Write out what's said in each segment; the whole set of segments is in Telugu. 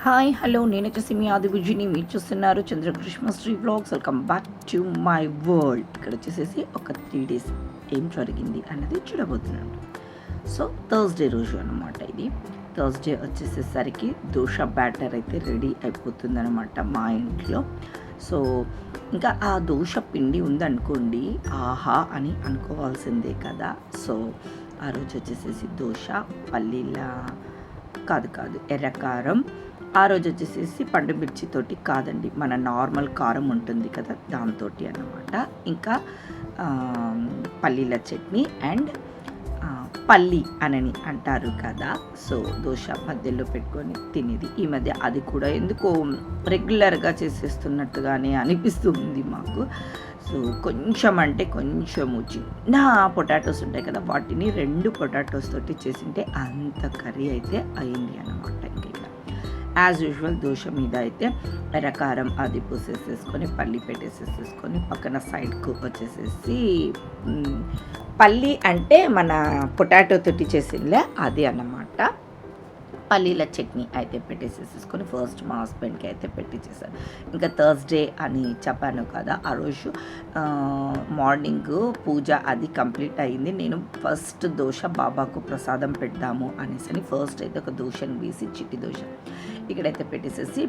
హాయ్ హలో నేను వచ్చేసి మీ ఆదిబుజ్జిని మీరు చూస్తున్నారు Chandrakrishna Sri vlogs. Welcome back to my world. ఇక్కడ వచ్చేసేసి ఒక 3 days ఏం జరిగింది అన్నది చూడబోతున్నాను. సో థర్స్డే రోజు అనమాట. ఇది థర్స్డే వచ్చేసేసరికి దోశ బ్యాటర్ అయితే రెడీ అయిపోతుంది అనమాట మా ఇంట్లో. సో ఇంకా ఆ దోశ పిండి ఉందనుకోండి, ఆహా అని అనుకోవాల్సిందే కదా. సో ఆ రోజు వచ్చేసేసి దోశ పల్లీల కాదు ఎర్రకారం. ఆ రోజు వచ్చేసేసి పండు మిర్చితోటి కాదండి, మన నార్మల్ కారం ఉంటుంది కదా దాంతో అన్నమాట. ఇంకా పల్లీల చట్నీ అండ్ పల్లి అనని అంటారు కదా. సో దోశ మధ్యలో పెట్టుకొని తినేది. ఈ మధ్య అది కూడా ఎందుకో రెగ్యులర్గా చేసేస్తున్నట్టుగానే అనిపిస్తుంది మాకు. సో కొంచెం అంటే కొంచెము చిన్న పొటాటోస్ ఉంటాయి కదా, వాటిని 2 పొటాటోస్ తోటి చేసింటే అంత కర్రీ అయితే అయింది అన్నమాట. ఇంకా యాజ్ యూజువల్ దోశ మీద అయితే ఎర్రకారం అది పూసేసేసుకొని పల్లి పెట్టేసేసుకొని పక్కన సైడ్కు వచ్చేసేసి పల్లి అంటే మన పొటాటో తోటి చేసిందిలే అది అన్నమాట. పల్లీల చట్నీ అయితే పెట్టేసేసుకొని ఫస్ట్ మా హస్బెండ్కి అయితే పెట్టించేసాను. ఇంకా థర్స్డే అని చెప్పాను కదా, ఆ రోజు మార్నింగ్ పూజ అది కంప్లీట్ అయింది. నేను ఫస్ట్ దోశ బాబాకు ప్రసాదం పెడదాము అనేసి ఫస్ట్ అయితే ఒక దోశను వేసి చిట్టి దోశ ఇక్కడైతే పెట్టేసేసి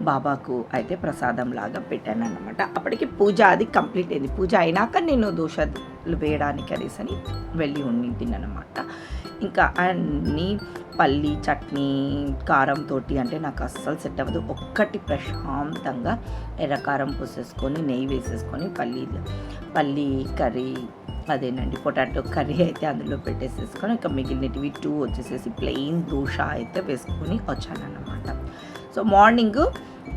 బాబాకు అయితే ప్రసాదం లాగా పెట్టాను అనమాట. అప్పటికి పూజ అది కంప్లీట్ అయింది. పూజ అయినాక నేను దోశలు వేయడానికి అనేసి వెళ్ళి ఉండింటిని అనమాట. ఇంకా అన్నీ పల్లి చట్నీ కారంతో అంటే నాకు అస్సలు సెట్ అవ్వదు. ఒక్కటి ప్రశాంతంగా ఎర్రకారం పూసేసుకొని నెయ్యి వేసేసుకొని పల్లి కర్రీ అదేనండి పొటాటో కర్రీ అయితే అందులో పెట్టేసేసుకొని ఇంకా మిగిలినవి 2 వచ్చేసేసి ప్లెయిన్ దోశ అయితే వేసుకొని వచ్చానన్నమాట. సో మార్నింగ్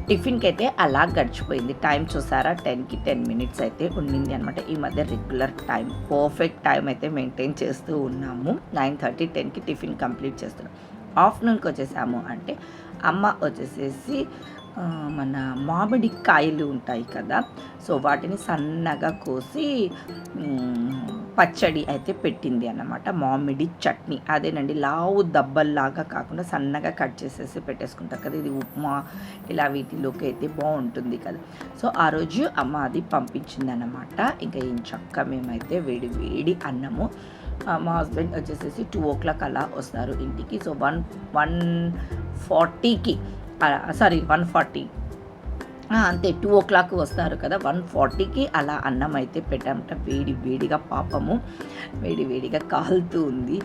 టిఫిన్కి అయితే అలా గడిచిపోయింది. టైం చూసారా, 10కి 10 minutes అయితే ఉండింది అనమాట. ఈ మధ్య రెగ్యులర్ టైం పర్ఫెక్ట్ టైం అయితే మెయింటైన్ చేస్తూ ఉన్నాము. 9:30 10కి టిఫిన్ కంప్లీట్ చేస్తున్నాం. ఆఫ్టర్నూన్కి వచ్చేసాము అంటే అమ్మ వచ్చేసేసి మన మామిడి కాయలు ఉంటాయి కదా, సో వాటిని సన్నగా కోసి పచ్చడి అయితే పెట్టింది అన్నమాట. మామిడి చట్నీ అదేనండి, లావు దబ్బల్లాగా కాకుండా సన్నగా కట్ చేసేసి పెట్టేసుకుంటారు కదా, ఇది ఉప్మా ఇలా వీటిలోకి అయితే బాగుంటుంది కదా. సో ఆ రోజు అమ్మ అది పంపించింది అన్నమాట. ఇంకా ఏం చక్క మేమైతే వేడి వేడి అన్నము. మా హస్బెండ్ వచ్చేసేసి 2 o'clock అలా వస్తారు ఇంటికి. సో 1:40కి 1:40 అంతే 2 o'clock వస్తారు కదా, 1:40కి అలా అన్నం అయితే పెట్టామట. వేడిగా పాపము వేడిగా కాలుతూ ఉంది.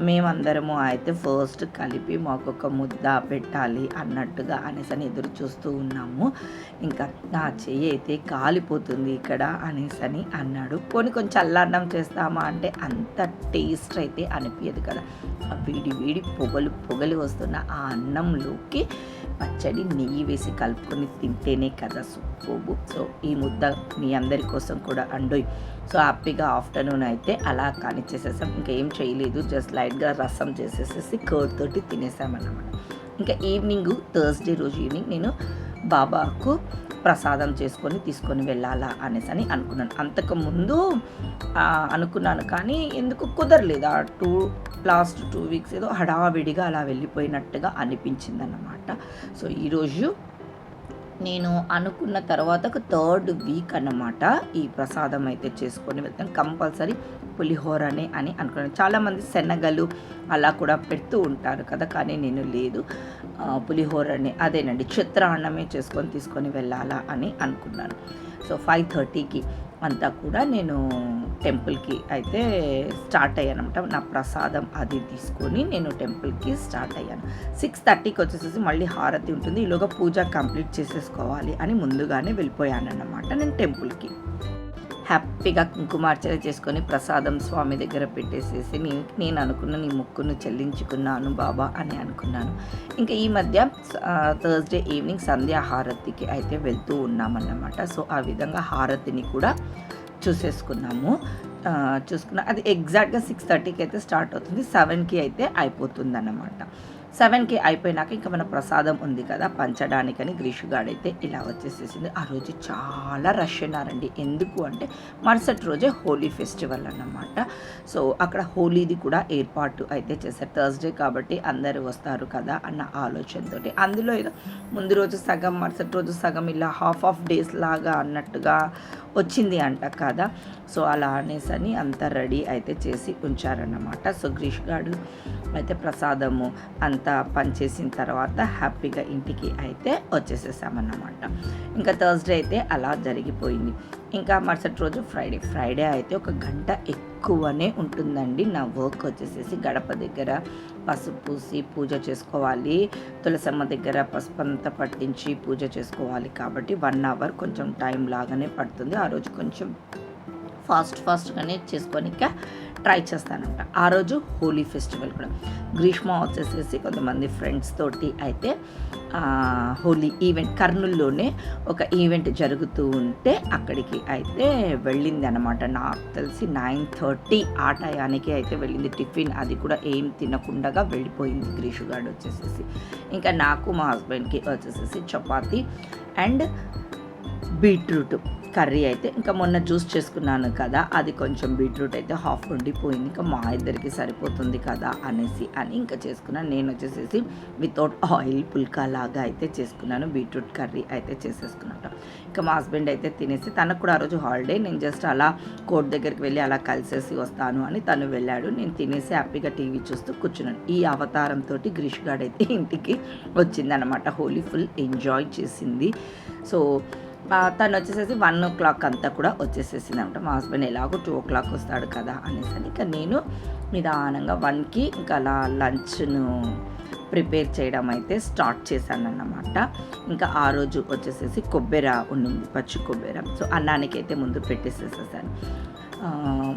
మేమందరము అయితే ఫస్ట్ కలిపి మాకొక ముద్ద పెట్టాలి అన్నట్టుగా అనేసి ఎదురు చూస్తూ ఉన్నాము. ఇంకా నా చెయ్యి అయితే కాలిపోతుంది ఇక్కడ అనేసి అన్నాడు. కొంచెం చల్లన్నం చేస్తామా అంటే అంత టేస్ట్ అయితే అనిపించదు కదా. వేడి పొగలు వస్తున్న ఆ అన్నంలోకి పచ్చడి నెయ్యి వేసి కలుపుకొని తింటేనే కదా సూపర్బు. సో ఈ ముద్ద మీ అందరి కోసం కూడా అండోయ్. సో హ్యాపీగా ఆఫ్టర్నూన్ అయితే అలా కానిచ్చేసేసాం. ఇంకా ఏం చేయలేదు, జస్ట్ లైట్గా రసం చేసేసేసి కర్డ్ తోటి తినేసామన్నమాట. ఇంకా ఈవినింగ్ థర్స్డే రోజు ఈవినింగ్ నేను బాబాకు ప్రసాదం తీసుకొని వెళ్ళాలా అనేసి అనుకున్నాను. అంతకుముందు అనుకున్నాను కానీ ఎందుకు కుదరలేదు. లాస్ట్ 2 weeks ఏదో హడావిడిగా అలా వెళ్ళిపోయినట్టుగా అనిపించింది అన్నమాట. సో ఈరోజు నేను అనుకున్న తర్వాత ఒక 3rd week అన్నమాట ఈ ప్రసాదం అయితే చేసుకొని వెళ్తాను. కంపల్సరీ పులిహోరనే అని అనుకున్నాను. చాలామంది శనగలు అలా కూడా పెడుతూ ఉంటారు కదా, కానీ నేను లేదు, పులిహోరనే అదేనండి చిత్రాన్నమే తీసుకొని వెళ్ళాలా అని అనుకున్నాను. సో 5:30కి అంతా కూడా నేను టెంపుల్కి అయితే స్టార్ట్ అయ్యాను అనమాట. నా ప్రసాదం అది తీసుకొని నేను టెంపుల్కి స్టార్ట్ అయ్యాను. 6:30కి వచ్చేసేసి మళ్ళీ హారతి ఉంటుంది, ఈలోగా పూజ కంప్లీట్ చేసేసుకోవాలి అని ముందుగానే వెళ్ళిపోయాను అన్నమాట నేను టెంపుల్కి. హ్యాపీగా కుంకుమార్చన చేసుకొని ప్రసాదం స్వామి దగ్గర పెట్టేసేసి నేను అనుకున్న నీ ముక్కును చెల్లించుకున్నాను బాబా అని అనుకున్నాను. ఇంకా ఈ మధ్య థర్స్డే ఈవినింగ్ సంధ్యా హారతికి అయితే వెళ్తూ ఉన్నామన్నమాట. సో ఆ విధంగా హారతిని కూడా చూసుకున్న అది ఎగ్జాక్ట్గా 6:30కి అయితే స్టార్ట్ అవుతుంది, 7కి అయితే అయిపోతుంది అన్నమాట. 7కి అయిపోయినాక ఇంకా మన ప్రసాదం ఉంది కదా పంచడానికని గ్రీషుగాడైతే ఇలా వచ్చేసేసింది. ఆ రోజు చాలా రష్ ఉన్నారండి. ఎందుకు అంటే మరుసటి రోజే హోలీ ఫెస్టివల్ అన్నమాట. సో అక్కడ హోలీది కూడా ఏర్పాటు అయితే చేశారు. థర్స్డే కాబట్టి అందరూ వస్తారు కదా అన్న ఆలోచనతోటి. అందులో ఏదో ముందు రోజు సగం మరుసటి రోజు సగం ఇలా హాఫ్ డేస్ లాగా అన్నట్టుగా వచ్చింది అంట కదా. సో అలా అనేసని అంతా రెడీ అయితే చేసి ఉంచారన్నమాట. సో గ్రీష్గాడు అయితే ప్రసాదము అంతా పనిచేసిన తర్వాత హ్యాపీగా ఇంటికి అయితే వచ్చేసేసామన్నమాట. ఇంకా థర్స్డే అయితే అలా జరిగిపోయింది. ఇంకా మరుసటి రోజు ఫ్రైడే అయితే ఒక గంట ఎక్కువనే ఉంటుందండి నా వర్క్ వచ్చేసేసి. గడప దగ్గర పసుపు పూసి పూజ చేసుకోవాలి, తులసమ్మ దగ్గర పసుపు అంతా పట్టించి పూజ చేసుకోవాలి కాబట్టి 1 అవర్ కొంచెం టైం లాగానే పడుతుంది. ఆ రోజు కొంచెం ఫాస్ట్గానే చేసుకోనిక ట్రై చేస్తానంట. ఆ రోజు హోలీ ఫెస్టివల్ కూడా గ్రీష్మ వచ్చేసేసి కొంతమంది ఫ్రెండ్స్ తోటి అయితే హోలీ ఈవెంట్ కర్నూలులోనే ఒక ఈవెంట్ జరుగుతూ ఉంటే అక్కడికి అయితే వెళ్ళింది అనమాట. నాకు తెలిసి 9:30 ఆ టయానికి అయితే వెళ్ళింది. టిఫిన్ అది కూడా ఏం తినకుండా వెళ్ళిపోయింది గ్రీషుగాడు వచ్చేసేసి. ఇంకా నాకు మా హస్బెండ్కి వచ్చేసేసి చపాతీ అండ్ బీట్రూట్ కర్రీ అయితే ఇంకా మొన్న జ్యూస్ చేసుకున్నాను కదా, అది కొంచెం బీట్రూట్ అయితే హాఫ్ ఉండిపోయింది. ఇంకా మా ఇద్దరికి సరిపోతుంది కదా అనేసి ఇంకా చేసుకున్నాను. నేను వచ్చేసేసి వితౌట్ ఆయిల్ పుల్కా లాగా అయితే చేసుకున్నాను. బీట్రూట్ కర్రీ అయితే చేసేసుకున్నాను. ఇంకా మా హస్బెండ్ అయితే తినేసి, తనకు కూడా ఆ రోజు హాలిడే, నేను జస్ట్ అలా కోర్ట్ దగ్గరికి వెళ్ళి అలా కలిసేసి వస్తాను అని తను వెళ్ళాడు. నేను తినేసి హ్యాపీగా టీవీ చూస్తూ కూర్చున్నాను. ఈ అవతారంతో గ్రీష్గాడ్ అయితే ఇంటికి వచ్చిందనమాట. హోలీ ఫుల్ ఎంజాయ్ చేసింది. సో తను వచ్చేసేసి 1 o'clock అంతా కూడా వచ్చేసేసింది అనమాట. మా హస్బెండ్ ఎలాగో 2 o'clock వస్తాడు కదా అనేసి ఇంకా నేను నిదానంగా 1కి ఇంకా అలా లంచ్ను ప్రిపేర్ చేయడం అయితే స్టార్ట్ చేశాను అన్నమాట. ఇంకా ఆ రోజు వచ్చేసేసి కొబ్బరి ఉండింది, పచ్చి కొబ్బరి. సో అన్నానికి అయితే ముందు పెట్టేసేసేసాను.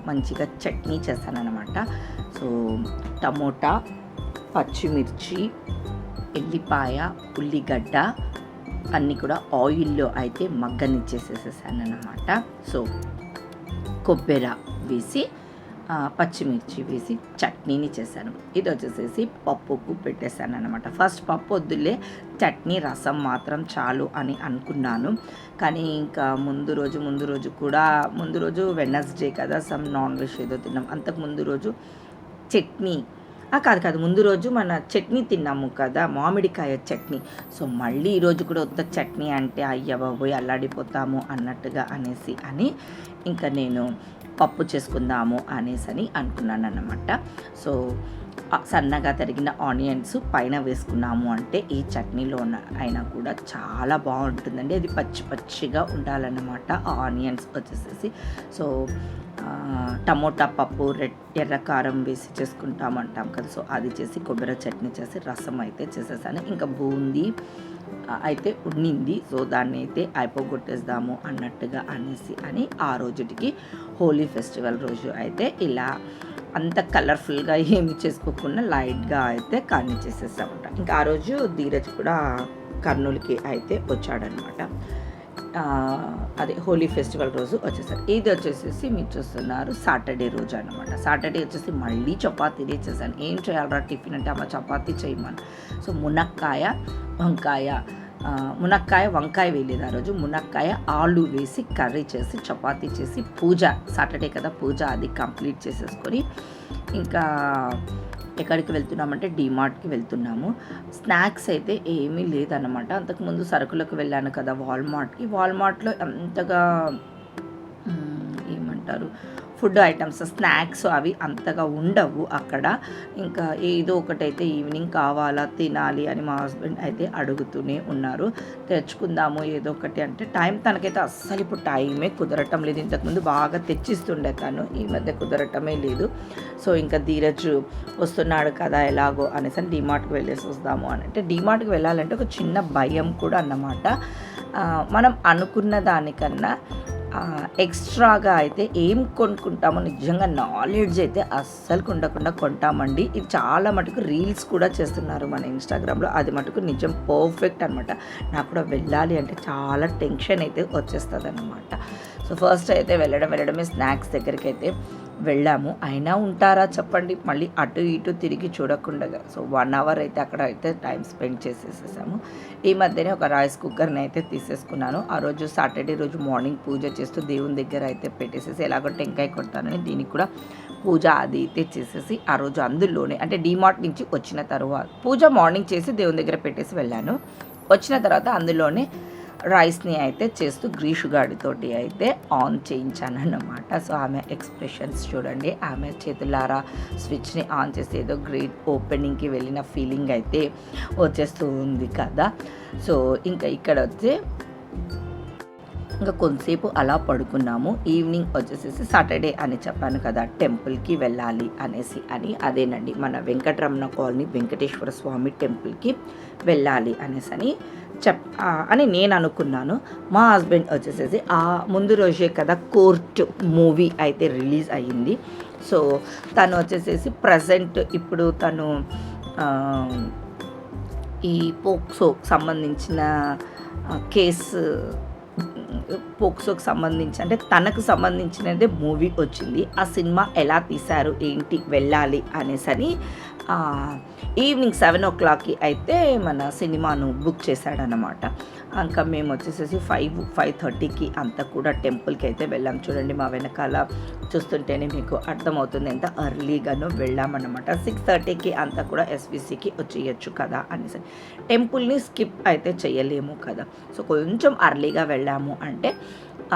మంచిగా చట్నీ చేశాను అనమాట. సో టమోటా, పచ్చిమిర్చి, ఎల్లిపాయ, ఉల్లిగడ్డ అన్నీ కూడా ఆయిల్లో అయితే మగ్గనిచ్చేసేసేసాను అన్నమాట. సో కొబ్బరి వేసి పచ్చిమిర్చి వేసి చట్నీని చేశాను. ఇది వచ్చేసేసి పప్పుకు పెట్టేశాను అనమాట. ఫస్ట్ పప్పు వద్దులే, చట్నీ రసం మాత్రం చాలు అని అనుకున్నాను. కానీ ఇంకా ముందు రోజు వెడ్నెస్డే కదా, సమ్ నాన్ వెజ్ ఏదో తిన్నాం. అంతకు ముందు రోజు చట్నీ కాదు ముందు రోజు మన చట్నీ తిన్నాము కదా, మామిడికాయ చట్నీ. సో మళ్ళీ ఈరోజు కూడా ఉత్త చట్నీ అంటే అయ్య బాబోయ్ అల్లాడిపోతాము అన్నట్టుగా అనేసి ఇంకా నేను పప్పు చేసుకుందాము అనేసి అనుకున్నాను అన్నమాట. సో సన్నగా తరిగిన ఆనియన్స్ పైన వేసుకున్నాము అంటే ఈ చట్నీలో అయినా కూడా చాలా బాగుంటుందండి. అది పచ్చిగా ఉండాలన్నమాట ఆనియన్స్ వచ్చేసేసి. సో టమోటా పప్పు, ఎర్ర కారం వేసి చేసుకుంటామంటాం కదా, సో అది చేసి కొబ్బరి చట్నీ చేసి రసం అయితే చేసేసాను. ఇంకా బూందీ అయితే ఉండింది, సో దాన్ని అయితే అయిపోగొట్టేద్దాము అన్నట్టుగా అనేసి ఆ రోజుటికి హోలీ ఫెస్టివల్ రోజు అయితే ఇలా అంత కలర్ఫుల్గా ఏమి చేసుకోకుండా లైట్గా అయితే కానిచ్చేసేసామంట. ఇంకా ఆ రోజు ధీరజ్ కూడా కర్నూలుకి అయితే వచ్చాడనమాట. అదే హోలీ ఫెస్టివల్ రోజు వచ్చేసారు. ఇది వచ్చేసేసి మీరు చూస్తున్నారు సాటర్డే రోజు అనమాట. సాటర్డే వచ్చేసి మళ్ళీ చపాతీనే చేశాను. ఏం చేయాలరా టిఫిన్ అంటే అమ్మ చపాతీ చేయమని. సో మునక్కాయ వంకాయ వేయలేదు ఆ రోజు. మునక్కాయ ఆలు వేసి కర్రీ చేసి చపాతీ చేసి పూజ, సాటర్డే కదా పూజ అది కంప్లీట్ చేసేసుకొని ఇంకా ఎక్కడికి వెళ్తున్నామంటే డీమార్ట్కి వెళ్తున్నాము. స్నాక్స్ అయితే ఏమీ లేదన్నమాట. అంతకుముందు సరుకులకు వెళ్ళాను కదా వాల్మార్ట్లో అంతగా ఏమంటారు ఫుడ్ ఐటమ్స్, స్నాక్స్ అవి అంతగా ఉండవు అక్కడ. ఇంకా ఏదో ఒకటైతే ఈవినింగ్ కావాలా తినాలి అని మా హస్బెండ్ అయితే అడుగుతూనే ఉన్నారు. తెచ్చుకుందాము ఏదో ఒకటి అంటే తనకైతే అస్సలు ఇప్పుడు టైమే కుదరటం లేదు. ఇంతకుముందు బాగా తెచ్చిస్తుండే తను, ఈ మధ్య కుదరటమే లేదు. సో ఇంకా ధీరజ్ వస్తున్నాడు కదా ఎలాగో అనేసి డీమార్ట్కి వెళ్ళేసి వస్తాము అని అంటే, డీమార్ట్కి వెళ్ళాలంటే ఒక చిన్న భయం కూడా అన్నమాట. మనం అనుకున్న దానికన్నా ఎక్స్ట్రాగా అయితే ఏం కొనుక్కుంటామో నిజంగా నాలెడ్జ్ అయితే అస్సలు ఉండకుండా కొంటామండి. ఇది చాలా మటుకు రీల్స్ కూడా చేస్తున్నారు మన ఇన్స్టాగ్రామ్లో, అది మటుకు నిజం పర్ఫెక్ట్ అనమాట. నాకు కూడా వెళ్ళాలి అంటే చాలా టెన్షన్ అయితే వచ్చేస్తుంది అనమాట. సో ఫస్ట్ అయితే వెళ్ళడమే స్నాక్స్ దగ్గరికి అయితే వెళ్ళాము. అయినా ఉంటారా చెప్పండి, మళ్ళీ అటు ఇటు తిరిగి చూడకుండా. సో 1 అవర్ అయితే అక్కడ అయితే టైం స్పెండ్ చేసేసేసాము. ఈ మధ్యనే ఒక రైస్ కుక్కర్ని అయితే తీసేసుకున్నాను. ఆ రోజు సాటర్డే రోజు మార్నింగ్ పూజ చేస్తూ దేవుని దగ్గర అయితే పెట్టేసేసి, ఎలాగో టెంకాయ కొడతానని దీనికి కూడా పూజ అది అయితే చేసేసి ఆ రోజు అందులోనే, అంటే డీమార్ట్ నుంచి వచ్చిన తర్వాత పూజ మార్నింగ్ చేసి దేవుని దగ్గర పెట్టేసి వెళ్ళాను. వచ్చిన తర్వాత అందులోనే రైస్ని అయితే చేస్తూ గ్రీషు గాడితోటి అయితే ఆన్ చేయించాను అన్నమాట. సో ఆమె ఎక్స్ప్రెషన్స్ చూడండి, ఆమె చేతులారా స్విచ్ని ఆన్ చేసి ఏదో గ్రేట్ ఓపెనింగ్కి వెళ్ళిన ఫీలింగ్ అయితే వచ్చేస్తూ ఉంది కదా. సో ఇంకా ఇక్కడ వచ్చి ఇంకా కొంతసేపు అలా పడుకున్నాము. ఈవినింగ్ వచ్చేసేసి సాటర్డే అని చెప్పాను కదా, టెంపుల్కి వెళ్ళాలి అనేసి అని, అదేనండి మన వెంకటరమణ కాలనీ వెంకటేశ్వర స్వామి టెంపుల్కి వెళ్ళాలి అనేసి అని నేను అనుకున్నాను. మా హస్బెండ్ వచ్చేసేసి ఆ ముందు రోజే కదా కోర్ట్ మూవీ అయితే రిలీజ్ అయ్యింది. సో తను వచ్చేసేసి ప్రజెంట్ ఇప్పుడు తను ఈ పోక్సోకి సంబంధించిన కేసు, పోక్సోకి సంబంధించి అంటే తనకు సంబంధించినదే మూవీ వచ్చింది. ఆ సినిమా ఎలా తీశారు ఏంటి వెళ్ళాలి అనేసి ఈవినింగ్ 7 o'clockకి అయితే మన సినిమాను బుక్ చేశాడనమాట. ఇంకా మేము వచ్చేసేసి 5:30కి అంతా కూడా టెంపుల్కి అయితే వెళ్ళాం. చూడండి మా వెనకాల చూస్తుంటేనే మీకు అర్థమవుతుంది ఎంత ఎర్లీగానో వెళ్ళామన్నమాట. 6:30కి అంతా కూడా ఎస్విసికి వచ్చేయచ్చు కదా అనేసి, టెంపుల్ని స్కిప్ అయితే చేయలేము కదా. సో కొంచెం అర్లీగా వెళ్ళాము అంటే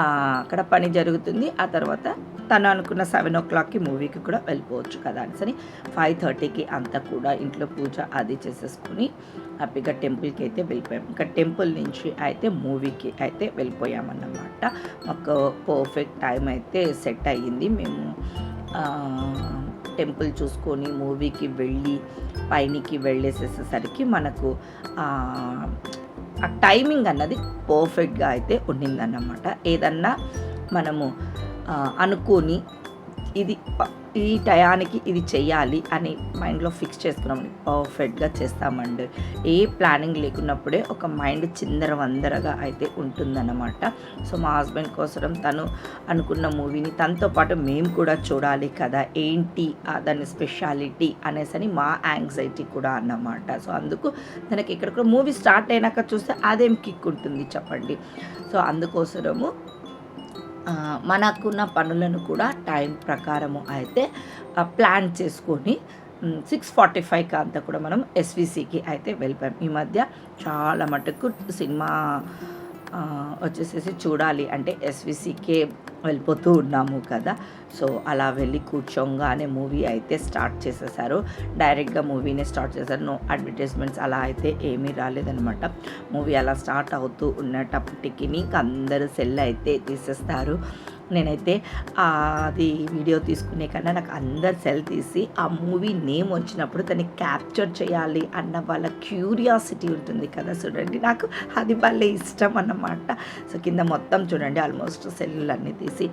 అక్కడ పని జరుగుతుంది. ఆ తర్వాత తను అనుకున్న 7 o'clockకి మూవీకి కూడా వెళ్ళిపోవచ్చు కదా అనేసి 5:30కి అంతా కూడా ఇంట్లో పూజ అది చేసేసుకొని హ్యాపీగా టెంపుల్కి అయితే వెళ్ళిపోయాం. ఇంకా టెంపుల్ నుంచి అయితే మూవీకి అయితే వెళ్ళిపోయామన్నమాట. మాకు పర్ఫెక్ట్ టైం అయితే సెట్ అయ్యింది. మేము టెంపుల్ చూసుకొని మూవీకి వెళ్ళి పైనకి వెళ్ళేసేసరికి మనకు ఆ టైమింగ్ అన్నది పర్ఫెక్ట్గా అయితే ఉండిందన్నమాట. ఏదన్నా మనము అనుకొని ఈ టయానికి ఇది చెయ్యాలి అని మైండ్లో ఫిక్స్ చేసుకున్నామని పర్ఫెక్ట్గా చేస్తామండి. ఏ ప్లానింగ్ లేకున్నప్పుడే ఒక మైండ్ చిందరవందరగా అయితే ఉంటుందన్నమాట. సో మా హస్బెండ్ కోసం తను అనుకున్న మూవీని తనతో పాటు మేము కూడా చూడాలి కదా, ఏంటి దాని స్పెషాలిటీ అనేసి మా యాంగ్జైటీ కూడా అన్నమాట. సో అందుకు తనకి ఇక్కడ కూడా మూవీ స్టార్ట్ అయినాక చూస్తే అదేం కిక్ ఉంటుంది చెప్పండి. సో అందుకోసము మనకున్న పనులను కూడా టైం ప్రకారము అయితే ప్లాన్ చేసుకొని 6:45కి అంతా కూడా మనం ఎస్విసికి అయితే వెళ్ళిపోయాం. ఈ మధ్య చాలా మటుకు సినిమా వచ్చేసేసి చూడాలి అంటే ఎస్విసికే వెళ్ళిపోతూ ఉన్నాము కదా. సో అలా వెళ్ళి కూర్చోగానే మూవీ అయితే స్టార్ట్ చేసేసారు. డైరెక్ట్గా మూవీనే స్టార్ట్ చేశారు. నో అడ్వర్టైజ్మెంట్స్ అలా అయితే ఏమీ రాలేదనమాట. మూవీ అలా స్టార్ట్ అవుతూ ఉన్నప్పటికీ అందరూ సెల్ అయితే తీసేస్తారు. నేనైతే అది వీడియో తీసుకునే కన్నా నాకు అందరు సెల్ తీసి ఆ మూవీ నేమ్ వచ్చినప్పుడు దాన్ని క్యాప్చర్ చేయాలి అన్న వాళ్ళ క్యూరియాసిటీ ఉంటుంది కదా. చూడండి నాకు అది భలే ఇష్టం అన్నమాట. సో కింద మొత్తం చూడండి ఆల్మోస్ట్ సెల్లులన్నీ తీసి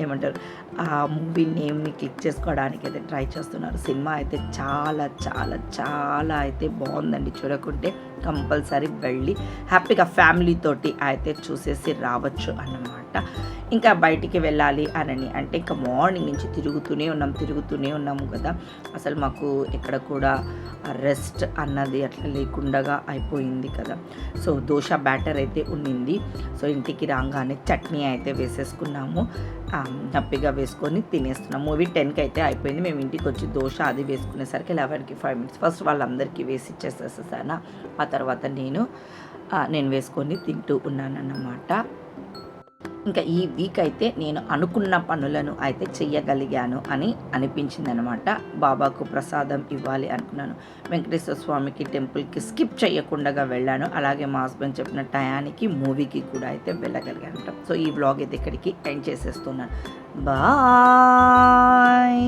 ఏమంటారు ఆ మూవీ నేమ్ని క్లిక్ చేసుకోవడానికి అయితే ట్రై చేస్తున్నారు. సినిమా అయితే చాలా చాలా చాలా అయితే బాగుందండి. చూడకుంటే కంపల్సరీ వెళ్ళి హ్యాపీగా ఫ్యామిలీతోటి అయితే చూసేసి రావచ్చు అన్నమాట. ఇంకా బయటికి వెళ్ళాలి అని అంటే ఇంకా మార్నింగ్ నుంచి తిరుగుతూనే ఉన్నాము కదా. అసలు మాకు ఎక్కడ కూడా రెస్ట్ అన్నది అట్లా లేకుండా అయిపోయింది కదా. సో దోశ బ్యాటర్ అయితే ఉండింది. సో ఇంటికి రాగానే చట్నీ అయితే వేసేసుకున్నాము. హ్యాపీగా వేసుకొని తినేస్తున్నాం. మూవీ 10కి అయితే అయిపోయింది. మేము ఇంటికి వచ్చి దోశ అది వేసుకునేసరికి 11కి 5 minutes ఫస్ట్ వాళ్ళందరికీ వేసి ఇచ్చేసేసాను. ఆ తర్వాత నేను వేసుకొని తింటూ ఉన్నానన్నమాట. ఇంకా ఈ వీక్ అయితే నేను అనుకున్న పనులను అయితే చెయ్యగలిగాను అని అనిపించింది అనమాట. బాబాకు ప్రసాదం ఇవ్వాలి అనుకున్నాను. వెంకటేశ్వర స్వామికి టెంపుల్కి స్కిప్ చేయకుండా వెళ్ళాను. అలాగే మా హస్బెండ్ చెప్పిన టయానికి మూవీకి కూడా అయితే వెళ్ళగలిగాను. సో ఈ వ్లాగ్ అయితే ఇక్కడికి ఎండ్ చేసేస్తున్నాను. బాయ్.